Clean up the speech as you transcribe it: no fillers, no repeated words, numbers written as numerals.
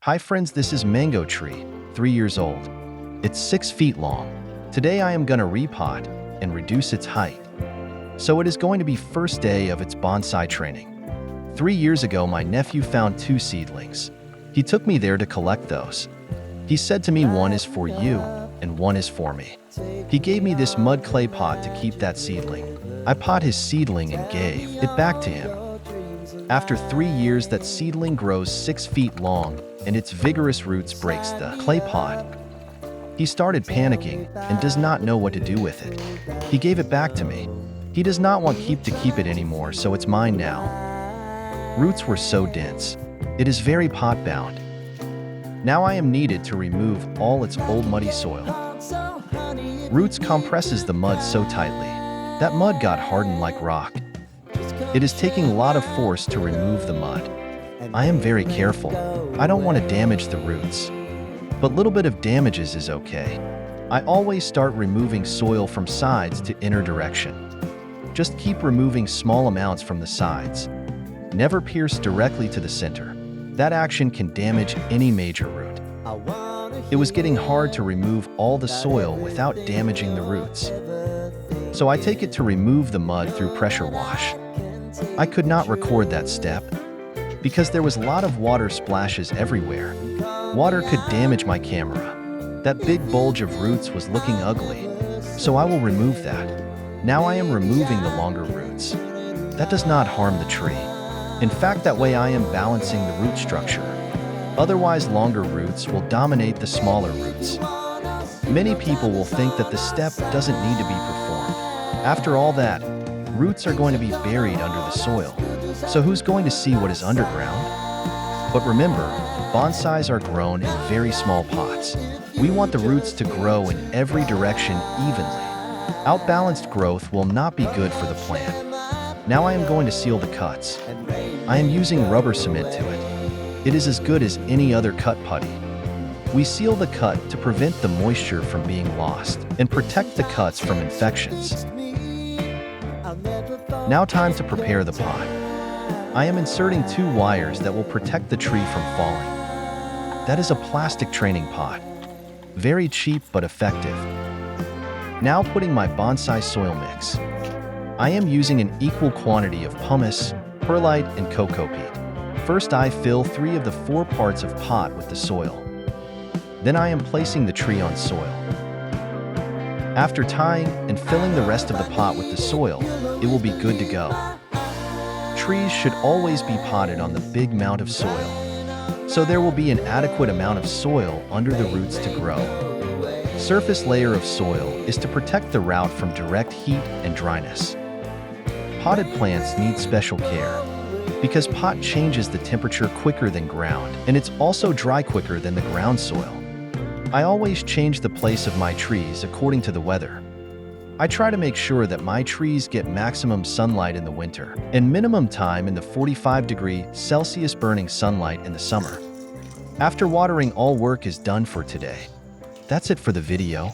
Hi friends, this is Mango Tree, 3 years old. It's 6 feet long. Today I am gonna repot and reduce its height. So it is going to be first day of its bonsai training. 3 years ago my nephew found 2 seedlings. He took me there to collect those. He said to me one is for you and one is for me. He gave me this mud clay pot to keep that seedling. I pot his seedling and gave it back to him. After 3 years that seedling grows 6 feet long and its vigorous roots breaks the clay pot. He started panicking and does not know what to do with it. He gave it back to me. He does not want to keep it anymore, so it's mine now. Roots were so dense. It is very pot bound. Now I am needed to remove all its old muddy soil. Roots compresses the mud so tightly. That mud got hardened like rock. It is taking a lot of force to remove the mud. I am very careful. I don't want to damage the roots. But little bit of damages is okay. I always start removing soil from sides to inner direction. Just keep removing small amounts from the sides. Never pierce directly to the center. That action can damage any major root. It was getting hard to remove all the soil without damaging the roots. So I take it to remove the mud through pressure wash. I could not record that step because there was a lot of water splashes everywhere. Water could damage my camera. That big bulge of roots was looking ugly, so I will remove that. Now I am removing the longer roots. That does not harm the tree. In fact, that way I am balancing the root structure. Otherwise, longer roots will dominate the smaller roots. Many people will think that the step doesn't need to be performed. After all that, roots are going to be buried under the soil. So who's going to see what is underground? But remember, bonsais are grown in very small pots. We want the roots to grow in every direction evenly. Outbalanced growth will not be good for the plant. Now I am going to seal the cuts. I am using rubber cement to it. It is as good as any other cut putty. We seal the cut to prevent the moisture from being lost and protect the cuts from infections. Now time to prepare the pot. I am inserting 2 wires that will protect the tree from falling. That is a plastic training pot. Very cheap but effective. Now putting my bonsai soil mix. I am using an equal quantity of pumice, perlite, and cocoa peat. First I fill 3 of the 4 parts of pot with the soil. Then I am placing the tree on soil. After tying and filling the rest of the pot with the soil, it will be good to go. Trees should always be potted on the big mound of soil, so there will be an adequate amount of soil under the roots to grow. Surface layer of soil is to protect the root from direct heat and dryness. Potted plants need special care because pot changes the temperature quicker than ground, and it's also dry quicker than the ground soil. I always change the place of my trees according to the weather. I try to make sure that my trees get maximum sunlight in the winter and minimum time in the 45°C burning sunlight in the summer. After watering, all work is done for today. That's it for the video.